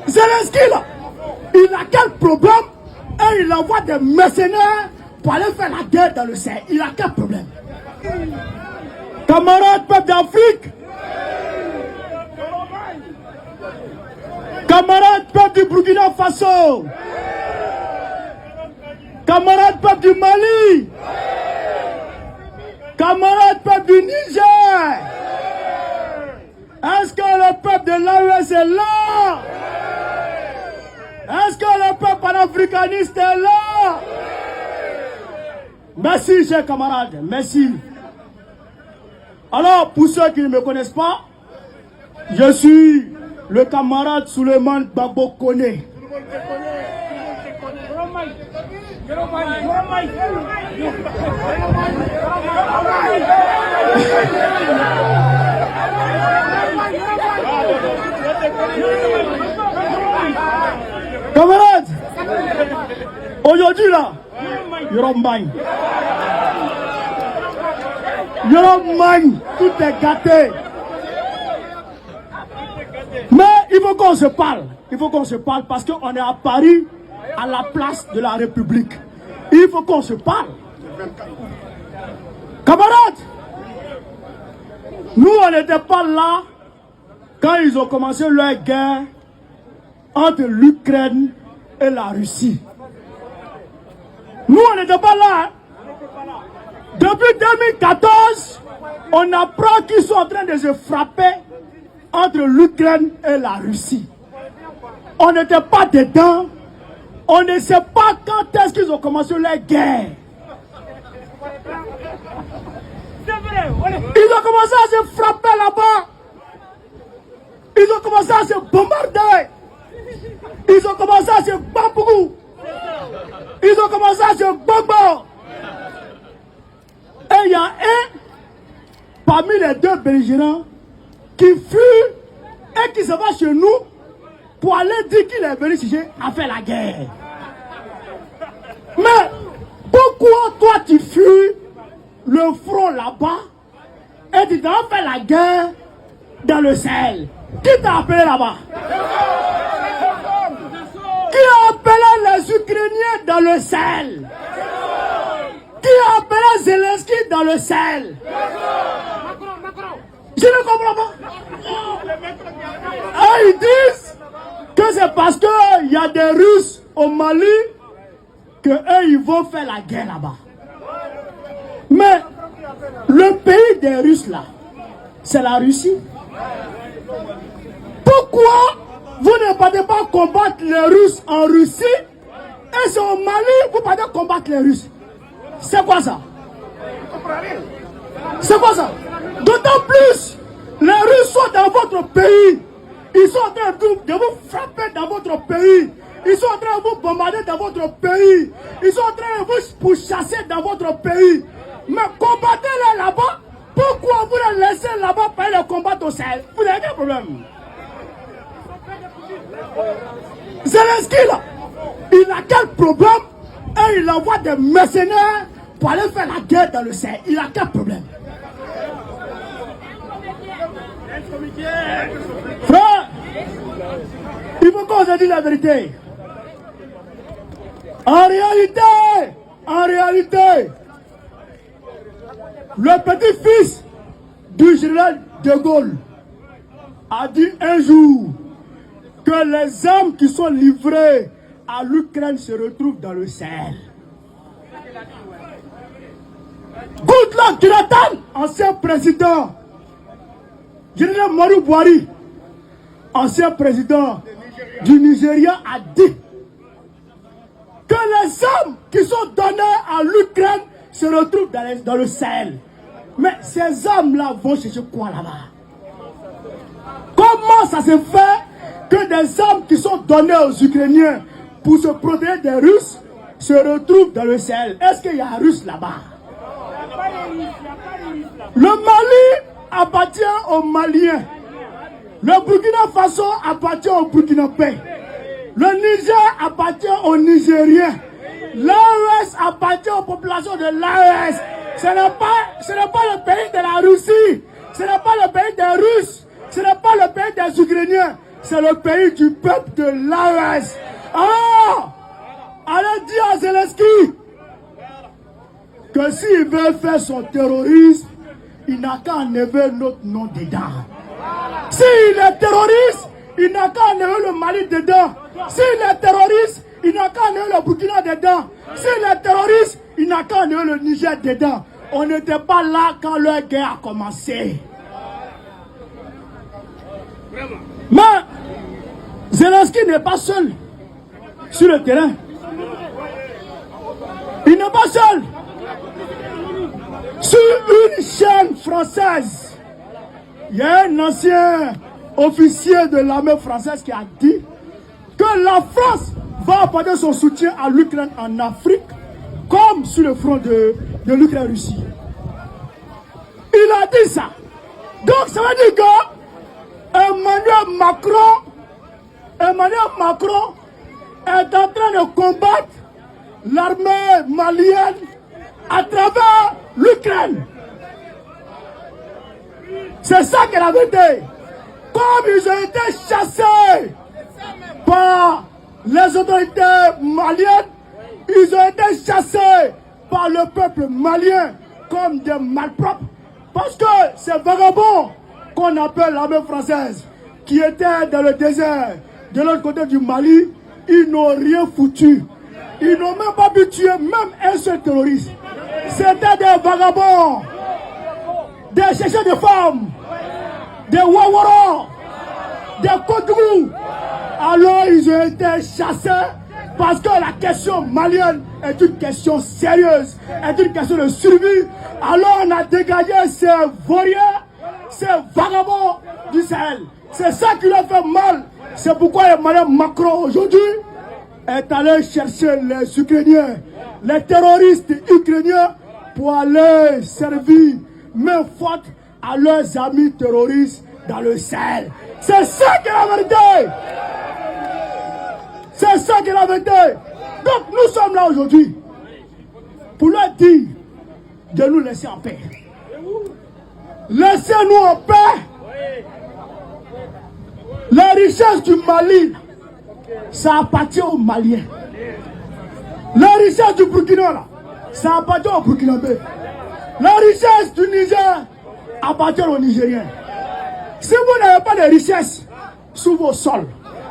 Zelensky là, il a quel problème? Et il envoie des mercenaires pour aller faire la guerre dans le Sahel. Il a quel problème? Camarades peuple d'Afrique, camarades peuple du Burkina Faso, camarades peuple du Mali, camarades peuple du Niger, est-ce que le peuple de l'AES est là? Est-ce que le peuple panafricaniste est là? Merci, chers camarades, merci. Alors, pour ceux qui ne me connaissent pas, je suis le camarade Souleymane Gbagbo Kone. Camarades, aujourd'hui là, Yorombagne, tout est gâté. Mais il faut qu'on se parle. Il faut qu'on se parle parce qu'on est à Paris, à la place de la République. Il faut qu'on se parle. Camarades, nous on n'était pas là quand ils ont commencé leur guerre entre l'Ukraine et la Russie. Nous on n'était pas là. Depuis 2014, on apprend qu'ils sont en train de se frapper entre l'Ukraine et la Russie. On n'était pas dedans. On ne sait pas quand est-ce qu'ils ont commencé leur guerre. Ils ont commencé à se frapper là-bas. Ils ont commencé à se bombarder. Ils ont commencé à se bambou. Ils ont commencé à se bobo. Et il y a un parmi les deux belligérants qui fuit et qui se va chez nous pour aller dire qu'il est venu chercher à faire la guerre. Mais pourquoi toi tu fuis le front là-bas et tu vas faire la guerre dans le Sahel? Qui t'a appelé là-bas? Qui a appelé les Ukrainiens dans le Sahel? Qui a appelé Zelensky dans le Sahel? Je ne comprends pas. Ah, ils disent que c'est parce qu'il y a des Russes au Mali que eux ils vont faire la guerre là-bas. Mais le pays des Russes là, c'est la Russie. Pourquoi vous ne partez pas combattre les Russes en Russie et c'est au Mali vous partez combattre les Russes? C'est quoi ça? C'est quoi ça? D'autant plus, les Russes sont dans votre pays. Ils sont en train de vous frapper dans votre pays. Ils sont en train de vous bombarder dans votre pays. Ils sont en train de vous pourchasser dans votre pays. Mais combattez-les là-bas. Pourquoi vous les laissez là-bas pour aller les combattre au Sahel? Vous avez quel problème? Zelensky là, il a quel problème? Et il envoie des mercenaires pour aller faire la guerre dans le Sahel. Il a quel problème? Frère, il faut qu'on se dise la vérité. En réalité, le petit-fils du général de Gaulle a dit un jour que les armes qui sont livrées à l'Ukraine se retrouvent dans le Sahel. Goodluck Jonathan, ancien président, général Mamadou Buhari, ancien président du Nigeria, a dit que les armes qui sont données à l'Ukraine se retrouvent dans le Sahel. Mais ces armes-là vont chercher quoi là-bas? Comment ça se fait que des armes qui sont données aux Ukrainiens pour se protéger des Russes se retrouvent dans le Sahel? Est-ce qu'il y a un Russe là-bas? Le Mali appartient aux Maliens. Le Burkina Faso appartient aux Burkinabés. Le Niger appartient aux Nigériens. L'AES appartient aux populations de l'AES. Ce n'est pas le pays de la Russie. Ce n'est pas le pays des Russes. Ce n'est pas le pays des Ukrainiens. c'est le pays du peuple de l'AES. Ah! Allez dire à Zelensky que s'il veut faire son terrorisme, il n'a qu'à enlever notre nom dedans. S'il est terroriste, il n'a qu'à enlever le Mali dedans. S'il est terroriste, il n'a qu'à enlever le Burkina dedans. S'il est terroriste, il n'a qu'à enlever le Niger dedans. On n'était pas là quand leur guerre a commencé. Mais Zelensky n'est pas seul sur le terrain. Il n'est pas seul. Sur une chaîne française, il y a un ancien officier de l'armée française qui a dit que la France va apporter son soutien à l'Ukraine en Afrique, comme sur le front de l'Ukraine-Russie. Il a dit ça. Donc ça veut dire que Emmanuel Macron est en train de combattre l'armée malienne à travers l'Ukraine. C'est ça qu'elle avait dit. Comme ils ont été chassés par les autorités maliennes, ils ont été chassés par le peuple malien comme des malpropres. Parce que ces vagabonds qu'on appelle l'armée française, qui étaient dans le désert de l'autre côté du Mali, ils n'ont rien foutu. Ils n'ont même pas pu tuer même un seul terroriste. C'était des vagabonds, des chercheurs de femmes, des Wawara, des Kodou. Alors ils ont été chassés parce que la question malienne est une question sérieuse, est une question de survie. Alors on a dégagé ces vauriens, ces vagabonds du Sahel. C'est ça qui leur fait mal. C'est pourquoi Emmanuel Macron aujourd'hui est allé chercher les Ukrainiens, les terroristes ukrainiens, pour aller servir main forte à leurs amis terroristes dans le Sahel. C'est ça qui est la vérité. C'est ça qui est la vérité. Donc nous sommes là aujourd'hui pour leur dire de nous laisser en paix. Laissez-nous en paix. La richesse du Mali, ça appartient aux Maliens. La richesse du Burkina, là, ça appartient aux Burkinabés. La richesse du Niger appartient aux Nigériens. Si vous n'avez pas de richesse sous vos sols,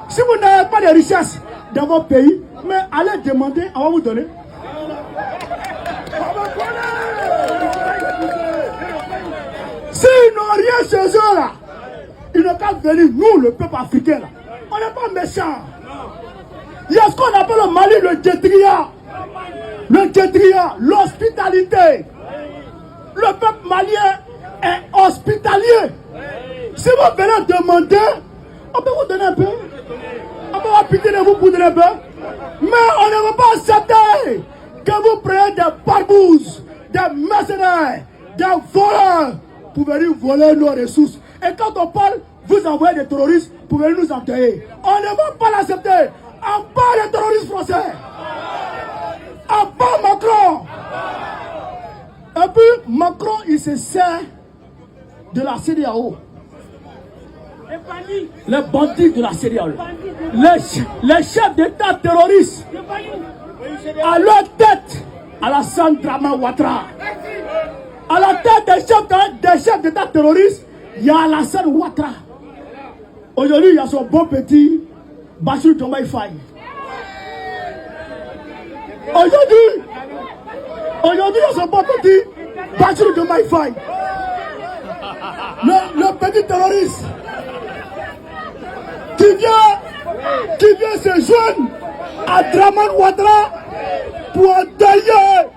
si vous n'avez pas de richesse dans vos pays, mais allez demander, on va vous donner. S'ils n'ont rien chez eux là, ils n'ont qu'à venir, nous le peuple africain là. On n'est pas méchants. Il y a ce qu'on appelle au Mali le Djetria. Le Djetria, l'hospitalité. Le peuple malien est hospitalier. Si vous venez demander, on peut vous donner un peu. On peut vous pitié de vous pour donner un peu. Mais on ne va pas accepter que vous preniez des barbouzes, des mercenaires, des voleurs pour venir voler nos ressources. Et quand on parle, vous envoyez des terroristes pour venir nous enterrer. On ne va pas l'accepter. À part les terroristes français. À part Macron. Et puis Macron, il se sert de la CEDEAO. Les bandits de la CEDEAO. Les chefs d'État terroristes. À leur tête, Alassane Dramane Ouattara. À la tête des chefs d'État terroristes, il y a Alassane Ouattara. Aujourd'hui, il y a son bon petit Bassirou Diomaye Faye. Aujourd'hui, il y a son bon petit Bassirou Diomaye Faye. Le petit terroriste qui vient se joindre à Dramane Ouattara pour endeuiller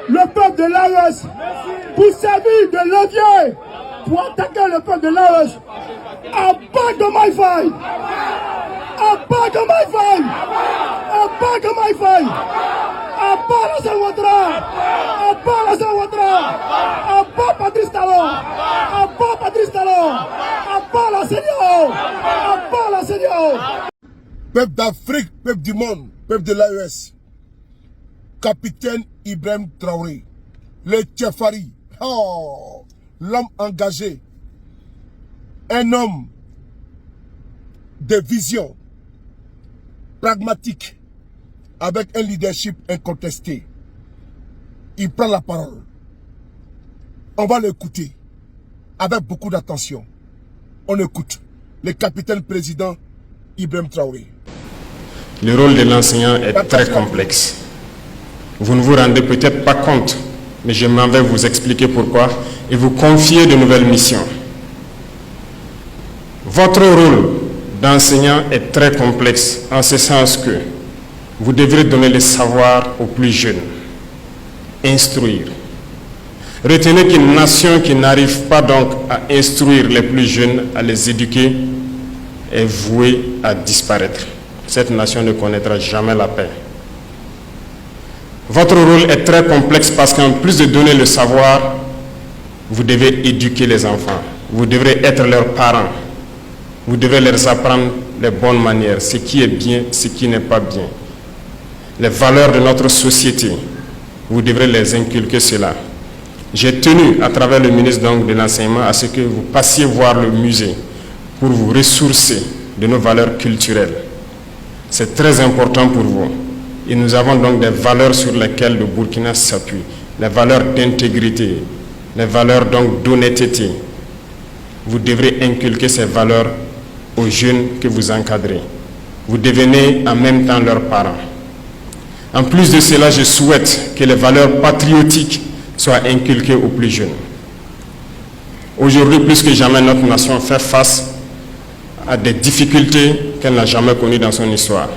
le peuple de l'AES, pour servir de levier, pour attaquer le peuple de l'AES. À bas Diomaye Faye! À bas Diomaye Faye! À bas Diomaye Faye! À bas Alassane Ouattara! À bas Alassane Ouattara! À bas Patrice Talon! À bas Patrice Talon! À bas la CEDEAO! À bas la CEDEAO! Peuple d'Afrique, peuple du monde, peuple de l'AES, capitaine Ibrahim Traoré, le Tchefari, l'homme engagé, un homme de vision pragmatique, avec un leadership incontesté. Il prend la parole. On va l'écouter avec beaucoup d'attention. On écoute le capitaine président Ibrahim Traoré. Le rôle de l'enseignant est très complexe. Vous ne vous rendez peut-être pas compte, mais je m'en vais vous expliquer pourquoi et vous confier de nouvelles missions. Votre rôle d'enseignant est très complexe en ce sens que vous devrez donner le savoir aux plus jeunes, instruire. Retenez qu'une nation qui n'arrive pas donc à instruire les plus jeunes, à les éduquer, est vouée à disparaître. Cette nation ne connaîtra jamais la paix. Votre rôle est très complexe parce qu'en plus de donner le savoir, vous devez éduquer les enfants. Vous devrez être leurs parents. Vous devez leur apprendre les bonnes manières, ce qui est bien, ce qui n'est pas bien. Les valeurs de notre société, vous devrez les inculquer cela. J'ai tenu, à travers le ministre donc, de l'enseignement, à ce que vous passiez voir le musée pour vous ressourcer de nos valeurs culturelles. C'est très important pour vous. Et nous avons donc des valeurs sur lesquelles le Burkina s'appuie. Les valeurs d'intégrité, les valeurs donc d'honnêteté. Vous devrez inculquer ces valeurs aux jeunes que vous encadrez. Vous devenez en même temps leurs parents. En plus de cela, je souhaite que les valeurs patriotiques soient inculquées aux plus jeunes. Aujourd'hui, plus que jamais, notre nation fait face à des difficultés qu'elle n'a jamais connues dans son histoire.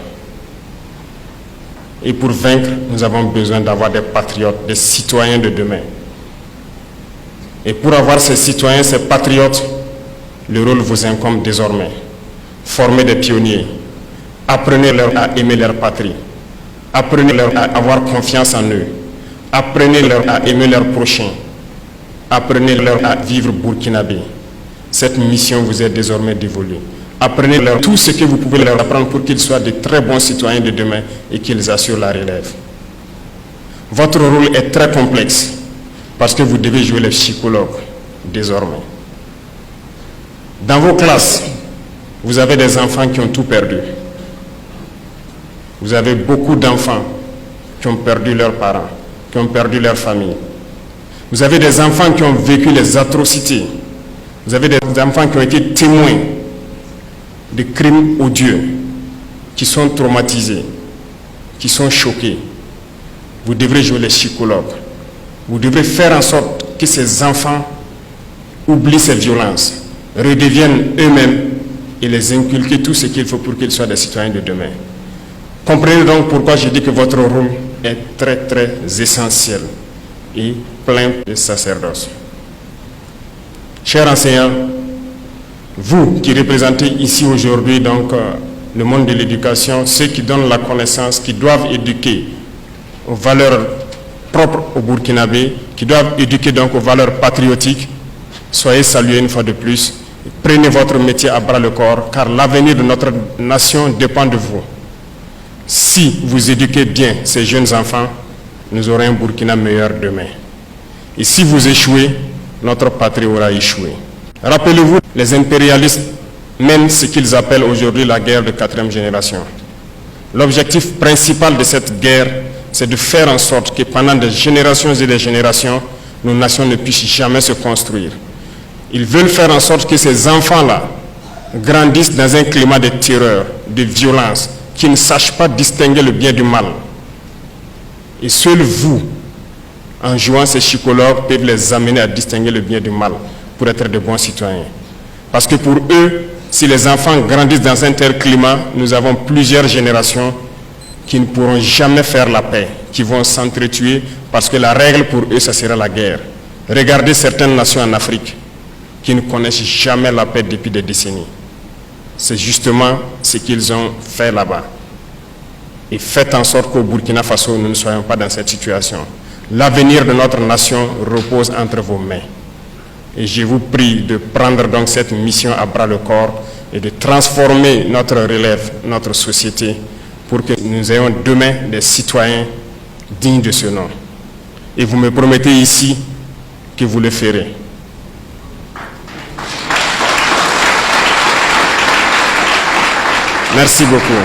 Et pour vaincre, nous avons besoin d'avoir des patriotes, des citoyens de demain. Et pour avoir ces citoyens, ces patriotes, le rôle vous incombe désormais. Formez des pionniers. Apprenez-leur à aimer leur patrie. Apprenez-leur à avoir confiance en eux. Apprenez-leur à aimer leur prochain. Apprenez-leur à vivre burkinabé. Cette mission vous est désormais dévolue. Apprenez-leur tout ce que vous pouvez leur apprendre pour qu'ils soient de très bons citoyens de demain et qu'ils assurent la relève. Votre rôle est très complexe parce que vous devez jouer les psychologues désormais. Dans vos classes, vous avez des enfants qui ont tout perdu. Vous avez beaucoup d'enfants qui ont perdu leurs parents, qui ont perdu leur famille. Vous avez des enfants qui ont vécu les atrocités. Vous avez des enfants qui ont été témoins de crimes odieux, qui sont traumatisés, qui sont choqués. Vous devrez jouer les psychologues. Vous devrez faire en sorte que ces enfants oublient ces violences, redeviennent eux-mêmes et les inculquer tout ce qu'il faut pour qu'ils soient des citoyens de demain. Comprenez donc pourquoi je dis que votre rôle est très très essentiel et plein de sacerdoce. Chers enseignants, vous qui représentez ici aujourd'hui donc le monde de l'éducation, ceux qui donnent la connaissance, qui doivent éduquer aux valeurs propres au Burkinabé, qui doivent éduquer donc aux valeurs patriotiques, soyez salués une fois de plus. Prenez votre métier à bras le corps, car l'avenir de notre nation dépend de vous. Si vous éduquez bien ces jeunes enfants, nous aurons un Burkina meilleur demain. Et si vous échouez, notre patrie aura échoué. Rappelez-vous, les impérialistes mènent ce qu'ils appellent aujourd'hui la guerre de 4e génération. L'objectif principal de cette guerre, c'est de faire en sorte que pendant des générations et des générations, nos nations ne puissent jamais se construire. Ils veulent faire en sorte que ces enfants-là grandissent dans un climat de terreur, de violence, qui ne sachent pas distinguer le bien du mal. Et seul vous, en jouant ces psychologues, peuvent les amener à distinguer le bien du mal pour être de bons citoyens. Parce que pour eux, si les enfants grandissent dans un tel climat, nous avons plusieurs générations qui ne pourront jamais faire la paix, qui vont s'entretuer parce que la règle pour eux, ça sera la guerre. Regardez certaines nations en Afrique qui ne connaissent jamais la paix depuis des décennies. C'est justement ce qu'ils ont fait là-bas. Et faites en sorte qu'au Burkina Faso, nous ne soyons pas dans cette situation. L'avenir de notre nation repose entre vos mains. Et je vous prie de prendre donc cette mission à bras le corps et de transformer notre relève, notre société, pour que nous ayons demain des citoyens dignes de ce nom. Et vous me promettez ici que vous le ferez. Merci beaucoup.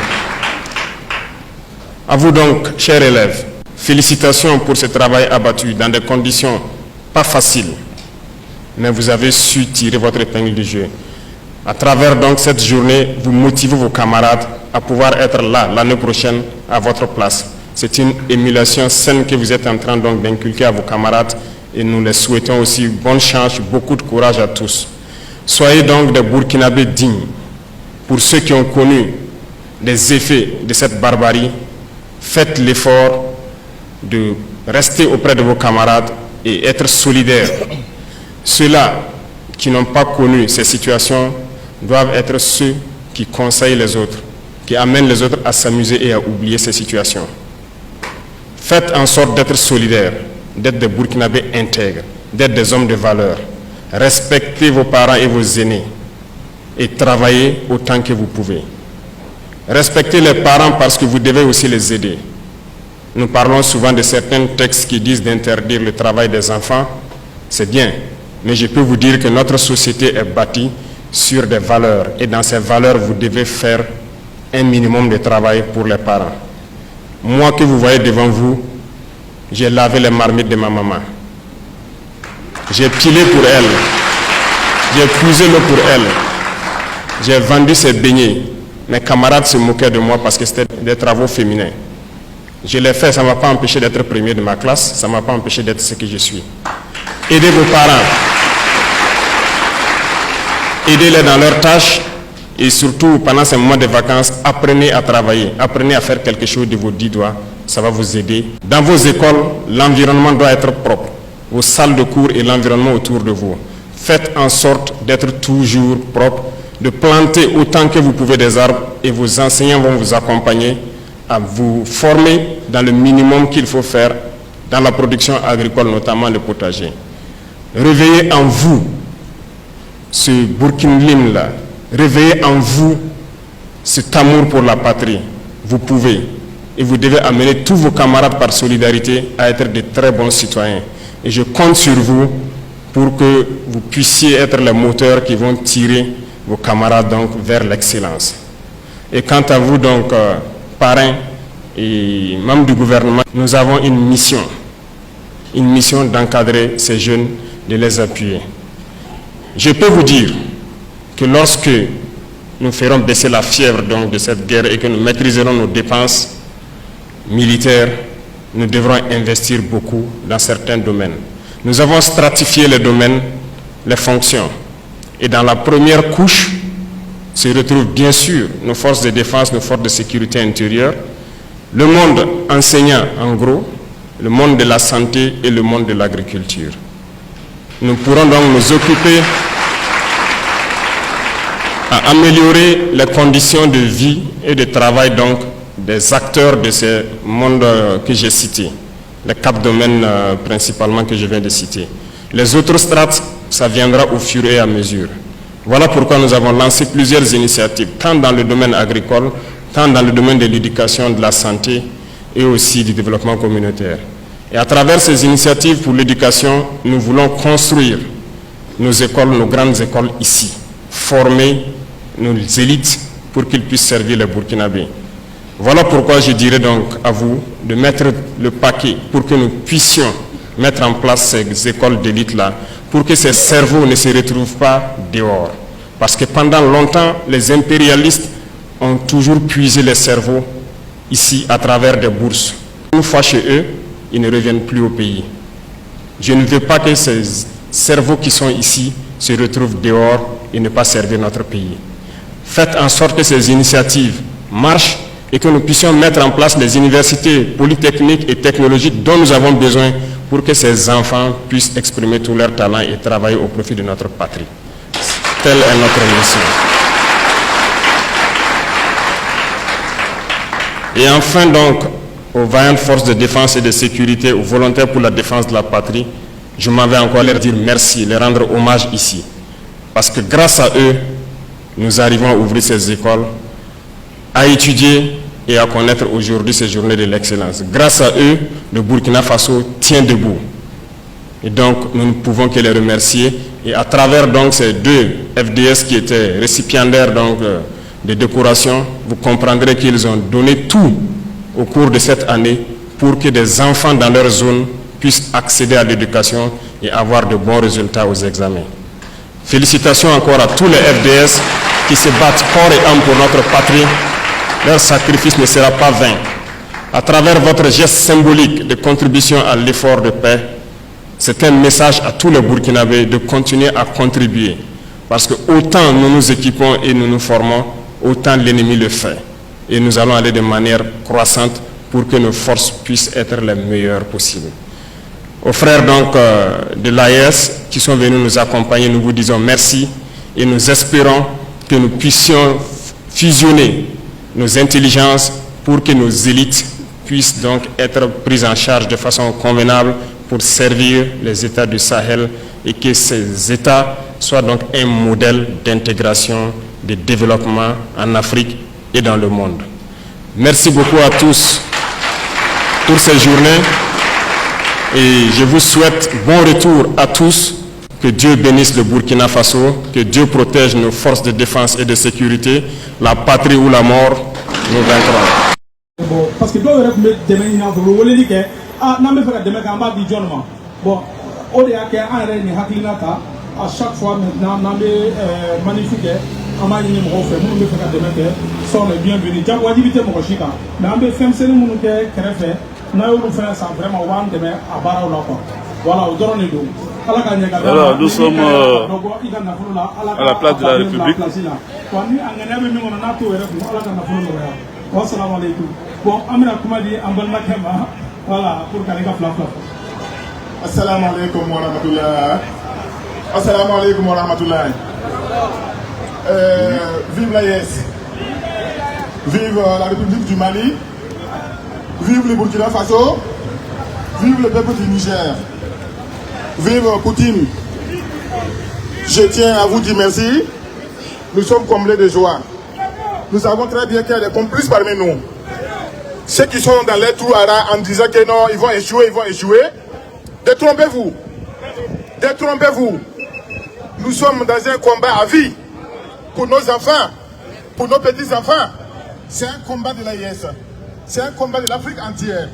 À vous donc, chers élèves, félicitations pour ce travail abattu dans des conditions pas faciles. Mais vous avez su tirer votre épingle du jeu. À travers donc cette journée, vous motivez vos camarades à pouvoir être là l'année prochaine à votre place. C'est une émulation saine que vous êtes en train donc d'inculquer à vos camarades et nous les souhaitons aussi bonne chance, beaucoup de courage à tous. Soyez donc des Burkinabés dignes. Pour ceux qui ont connu les effets de cette barbarie, faites l'effort de rester auprès de vos camarades et être solidaires. Ceux-là qui n'ont pas connu ces situations doivent être ceux qui conseillent les autres, qui amènent les autres à s'amuser et à oublier ces situations. Faites en sorte d'être solidaires, d'être des Burkinabés intègres, d'être des hommes de valeur. Respectez vos parents et vos aînés et travaillez autant que vous pouvez. Respectez les parents parce que vous devez aussi les aider. Nous parlons souvent de certains textes qui disent d'interdire le travail des enfants. C'est bien, mais je peux vous dire que notre société est bâtie sur des valeurs et dans ces valeurs, vous devez faire un minimum de travail pour les parents. Moi que vous voyez devant vous, j'ai lavé les marmites de ma maman. J'ai pilé pour elle. J'ai puisé l'eau pour elle. J'ai vendu ses beignets. Mes camarades se moquaient de moi parce que c'était des travaux féminins. Je l'ai fait, ça ne m'a pas empêché d'être premier de ma classe, ça ne m'a pas empêché d'être ce que je suis. Aidez vos parents. Aidez-les dans leurs tâches et surtout pendant ces moments de vacances, apprenez à travailler, apprenez à faire quelque chose de vos 10 doigts, ça va vous aider. Dans vos écoles, l'environnement doit être propre, vos salles de cours et l'environnement autour de vous. Faites en sorte d'être toujours propre, de planter autant que vous pouvez des arbres et vos enseignants vont vous accompagner à vous former dans le minimum qu'il faut faire dans la production agricole, notamment le potager. Réveillez en vous ce Burkinlim-là, réveillez en vous cet amour pour la patrie. Vous pouvez et vous devez amener tous vos camarades par solidarité à être de très bons citoyens. Et je compte sur vous pour que vous puissiez être les moteurs qui vont tirer vos camarades donc vers l'excellence. Et quant à vous donc, parrains et membres du gouvernement, nous avons une mission d'encadrer ces jeunes, de les appuyer. Je peux vous dire que lorsque nous ferons baisser la fièvre donc, de cette guerre et que nous maîtriserons nos dépenses militaires, nous devrons investir beaucoup dans certains domaines. Nous avons stratifié les domaines, les fonctions. Et dans la première couche se retrouvent bien sûr nos forces de défense, nos forces de sécurité intérieure, le monde enseignant en gros, le monde de la santé et le monde de l'agriculture. Nous pourrons donc nous occuper à améliorer les conditions de vie et de travail donc des acteurs de ces mondes que j'ai cités, les 4 domaines principalement que je viens de citer. Les autres strates, ça viendra au fur et à mesure. Voilà pourquoi nous avons lancé plusieurs initiatives, tant dans le domaine agricole, tant dans le domaine de l'éducation, de la santé et aussi du développement communautaire. Et à travers ces initiatives pour l'éducation, nous voulons construire nos écoles, nos grandes écoles ici, former nos élites pour qu'ils puissent servir les Burkinabés. Voilà pourquoi je dirais donc à vous de mettre le paquet pour que nous puissions mettre en place ces écoles d'élite-là, pour que ces cerveaux ne se retrouvent pas dehors. Parce que pendant longtemps, les impérialistes ont toujours puisé les cerveaux ici à travers des bourses. Une fois chez eux, ils ne reviennent plus au pays. Je ne veux pas que ces cerveaux qui sont ici se retrouvent dehors et ne pas servir notre pays. Faites en sorte que ces initiatives marchent et que nous puissions mettre en place les universités polytechniques et technologiques dont nous avons besoin pour que ces enfants puissent exprimer tous leurs talents et travailler au profit de notre patrie. Telle est notre mission. Et enfin donc, aux vaillantes forces de défense et de sécurité, aux volontaires pour la défense de la patrie, je m'en vais encore leur dire merci, leur rendre hommage ici. Parce que grâce à eux, nous arrivons à ouvrir ces écoles, à étudier et à connaître aujourd'hui ces journées de l'excellence. Grâce à eux, le Burkina Faso tient debout. Et donc, nous ne pouvons que les remercier. Et à travers donc ces 2 FDS qui étaient récipiendaires donc, de décoration, vous comprendrez qu'ils ont donné tout au cours de cette année pour que des enfants dans leur zone puissent accéder à l'éducation et avoir de bons résultats aux examens. Félicitations encore à tous les FDS qui se battent corps et âme pour notre patrie. Leur sacrifice ne sera pas vain. À travers votre geste symbolique de contribution à l'effort de paix, c'est un message à tous les Burkinabés de continuer à contribuer. Parce que autant nous nous équipons et nous nous formons, autant l'ennemi le fait. Et nous allons aller de manière croissante pour que nos forces puissent être les meilleures possibles. Aux frères donc de l'AES qui sont venus nous accompagner, nous vous disons merci et nous espérons que nous puissions fusionner nos intelligences pour que nos élites puissent donc être prises en charge de façon convenable pour servir les États du Sahel et que ces États soient donc un modèle d'intégration, de développement en Afrique et dans le monde. Merci beaucoup à tous pour ces journées et je vous souhaite bon retour à tous. Que Dieu bénisse le Burkina Faso, que Dieu protège nos forces de défense et de sécurité. La patrie ou la mort, nous vaincrons. Bon, parce que dɔw yɛrɛ tun bɛ dɛmɛ ɲini an fɛ u bɛ weleli kɛ n'an bɛ fɛ ka dɛmɛ kɛ an b'a di jɔn ma bon o de y'a kɛ an yɛrɛ ye nin hakilina ta à chaque fois maintenant n'an bɛ manif kɛ an b'a ɲini mɔgɔw fɛ minnu bɛ fɛ ka dɛmɛ kɛ sont les bienvenus wajibi tɛ mɔgɔ si kan mais an bɛ fɛnmisɛnnin minnu kɛ kɛrɛfɛ n'a y'olu fɛnɛ san vraiment u b'an dɛmɛ a baaraw la quoi voilà o dɔrɔn de don. Alors nous sommes à la place de la République. Assalamu alaikum wa rahmatullah. Assalamu alaikum wa rahmatullah. Vive l'AES. Vive la République du Mali. Vive le Burkina Faso. Vive le peuple du Niger. Vive Poutine. Je tiens à vous dire merci. Nous sommes comblés de joie. Nous savons très bien qu'il y a des complices parmi nous. Ceux qui sont dans les trous à rats en disant que non, ils vont échouer, ils vont échouer. Détrompez-vous. Détrompez-vous. Nous sommes dans un combat à vie. Pour nos enfants, pour nos petits-enfants. C'est un combat de l'AES. C'est un combat de l'Afrique entière.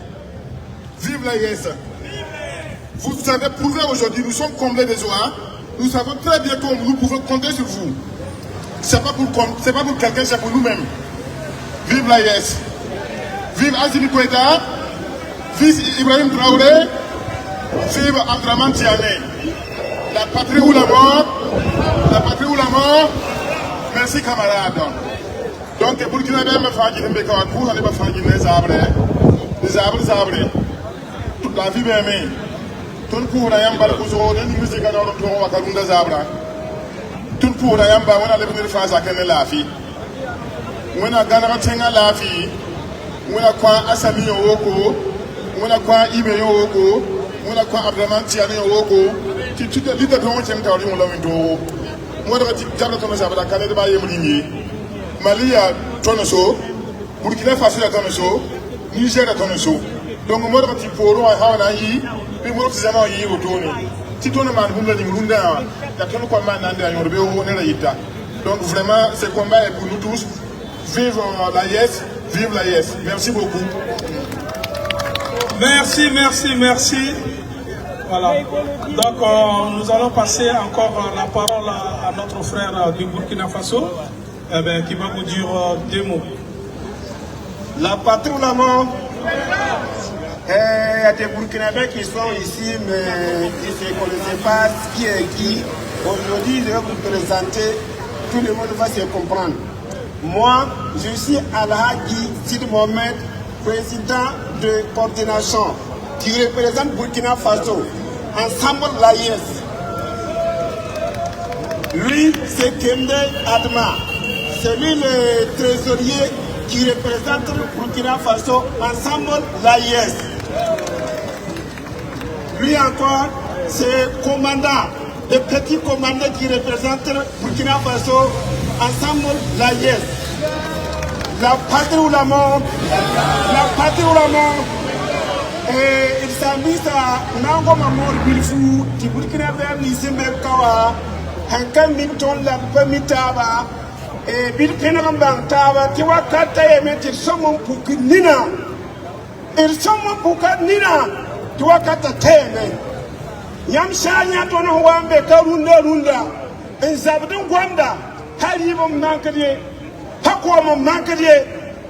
Vive l'AES. Vous avez prouvé aujourd'hui, nous sommes comblés de joie. Nous savons très bien que nous pouvons compter sur vous. Ce n'est pas pour quelqu'un, c'est pour nous-mêmes. Vive l'AES. Vive Assimi Goïta. Vive Ibrahim Traoré. Vive Abdraman Tiane. La patrie ou la mort. La patrie ou la mort. Merci camarades. Donc, pour qu'il y ait même fait des arbres. Des arbres. Toute la vie même. Tout pour la yamba le musique dans le tour à Kalunda Zabra. Tout pour la yamba, on a le France à Kenne la fille. On a Ganaratenga la fille. On a quoi Asami Oko. On a quoi Ibe Oko. On a quoi Abdraman Tiani Oko. Tu te dis que tu as un temps de l'homme. Moi, je dis que tu as un temps de Canada Bayemini. Mali a Tonoso. Burkina Faso a Tonoso. Niger a Tonoso. Donc, moi, je dis pour eux, Hawaii. Donc vraiment, ce combat est pour nous tous. Vive l'AES, vive l'AES. Merci beaucoup. Merci. Voilà. Donc nous allons passer encore la parole à notre frère du Burkina Faso qui va vous dire deux mots. La patrie ou la mort. Il y a des Burkinabés qui sont ici, mais qui ne connaissent pas qui est qui. Aujourd'hui, je vais vous présenter, tout le monde va se comprendre. Moi, je suis Al-Hagi Sid Mohamed, président de coordination, qui représente Burkina Faso, ensemble l'AES. Lui, c'est Kende Adma, c'est lui le trésorier qui représente le Burkina Faso, ensemble l'AES. Lui encore, c'est commandant, le petit commandant qui représente le Burkina Faso, ensemble l'AES. La patrie ou la mort, la patrie ou la mort. Et il s'amuse à Nango Mamour Bilfou, qui Burkina Faso, Nisimel Kawa, Hankan Minton, la Pemitaba, e bil kenam bang tawa ti wakata e metir somon puk nina ir somon pukat nina ti wakata teme yam shanya to no wambe ka runda en zabdin gwanda hali bom mankade hakko mom mankade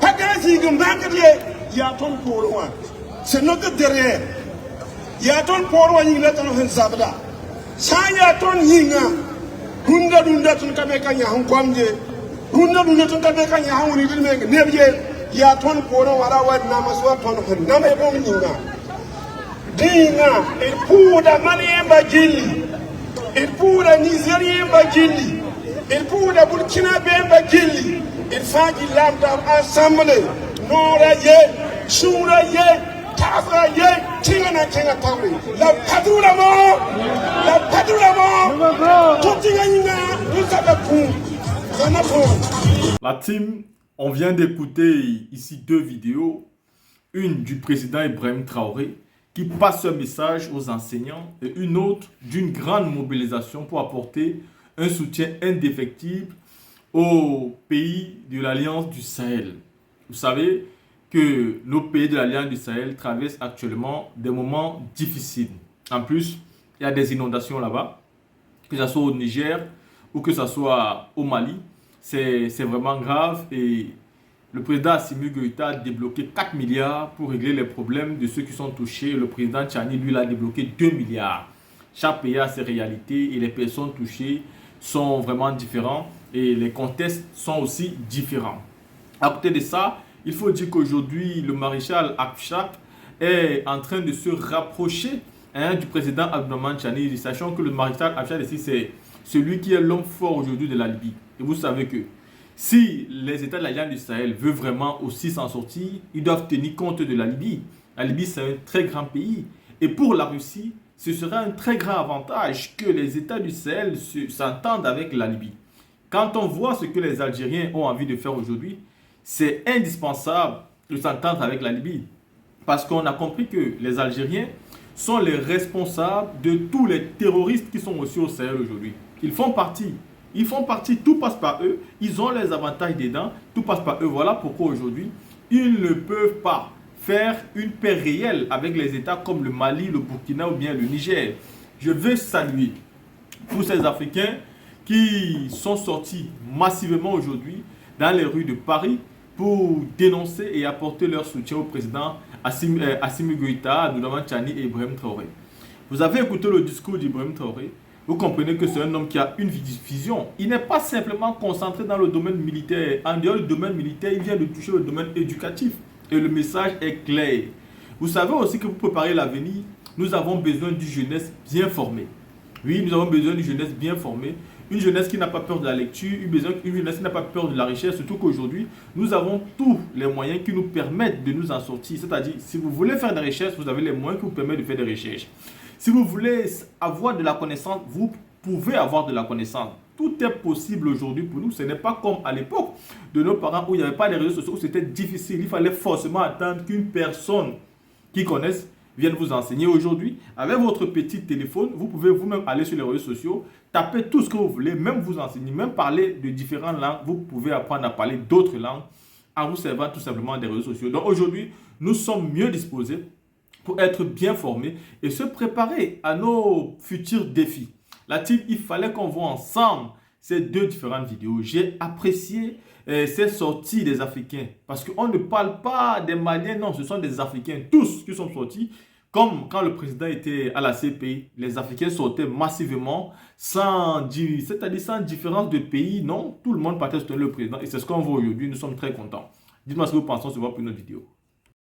hagazi gum mankade ya ton porwa c'est notre derrière ya ton porwa ni la ton hen zabda shanya ton yinga runda tun kame kanya han kwamje runda tun kame kanya han woni dilme nebje ya ton porwa wala wad na maswa ton hen na me bom yinga dinga il puda maniemba jilli il puda nigeriemba jilli il puda burkina bemba jilli il faji lambda assemblée nora ye shura ye tafra ye tingana tawri la padura mo tout dinga tout ça La team, on vient d'écouter ici 2 vidéos, une du président Ibrahim Traoré qui passe un message aux enseignants et une autre d'une grande mobilisation pour apporter un soutien indéfectible aux pays de l'Alliance du Sahel. Vous savez que nos pays de l'Alliance du Sahel traversent actuellement des moments difficiles. En plus, il y a des inondations là-bas, que ce soit au Niger ou que ce soit au Mali. C'est vraiment grave et le président Assimi Goïta a débloqué 4 milliards pour régler les problèmes de ceux qui sont touchés. Le président Tchani, lui, a débloqué 2 milliards. Chaque pays a ses réalités et les personnes touchées sont vraiment différentes et les contextes sont aussi différents. À côté de ça, il faut dire qu'aujourd'hui, le maréchal Haftar est en train de se rapprocher du président Abdourahmane Tchani, sachant que le maréchal Haftar ici, c'est celui qui est l'homme fort aujourd'hui de la Libye. Et vous savez que si les États de l'Alliance du Sahel veulent vraiment aussi s'en sortir, ils doivent tenir compte de la Libye. La Libye, c'est un très grand pays. Et pour la Russie, ce sera un très grand avantage que les États du Sahel s'entendent avec la Libye. Quand on voit ce que les Algériens ont envie de faire aujourd'hui, c'est indispensable de s'entendre avec la Libye. Parce qu'on a compris que les Algériens sont les responsables de tous les terroristes qui sont aussi au Sahel aujourd'hui. Ils font partie, tout passe par eux. Ils ont les avantages dedans, tout passe par eux. Voilà pourquoi aujourd'hui, ils ne peuvent pas faire une paix réelle avec les États comme le Mali, le Burkina ou bien le Niger. Je veux saluer tous ces Africains qui sont sortis massivement aujourd'hui dans les rues de Paris pour dénoncer et apporter leur soutien au président Assimi Goïta, Abdourahmane Tchani et Ibrahim Traoré. Vous avez écouté le discours d'Ibrahim Traoré. Vous comprenez que c'est un homme qui a une vision. Il n'est pas simplement concentré dans le domaine militaire. En dehors du domaine militaire, il vient de toucher le domaine éducatif. Et le message est clair. Vous savez aussi que pour préparer l'avenir, nous avons besoin d'une jeunesse bien formée. Oui, nous avons besoin d'une jeunesse bien formée. Une jeunesse qui n'a pas peur de la lecture, une jeunesse qui n'a pas peur de la recherche, surtout qu'aujourd'hui, nous avons tous les moyens qui nous permettent de nous en sortir. C'est-à-dire, si vous voulez faire des recherches, vous avez les moyens qui vous permettent de faire des recherches. Si vous voulez avoir de la connaissance, vous pouvez avoir de la connaissance. Tout est possible aujourd'hui pour nous. Ce n'est pas comme à l'époque de nos parents où il n'y avait pas de réseaux sociaux, où c'était difficile. Il fallait forcément attendre qu'une personne qui connaisse vienne vous enseigner. Aujourd'hui, avec votre petit téléphone, vous pouvez vous-même aller sur les réseaux sociaux, taper tout ce que vous voulez, même vous enseigner, même parler de différentes langues. Vous pouvez apprendre à parler d'autres langues en vous servant tout simplement des réseaux sociaux. Donc aujourd'hui, nous sommes mieux disposés pour être bien formés et se préparer à nos futurs défis. La team, il fallait qu'on voit ensemble ces 2 différentes vidéos. J'ai apprécié ces sorties des Africains parce qu'on ne parle pas des Maliens, non, ce sont des Africains, tous qui sont sortis. Comme quand le président était à la CPI, les Africains sortaient massivement sans différence de pays. Non, tout le monde partait soutenir le président et c'est ce qu'on voit aujourd'hui. Nous sommes très contents. Dites-moi ce que vous pensez, on se voit pour une autre vidéo.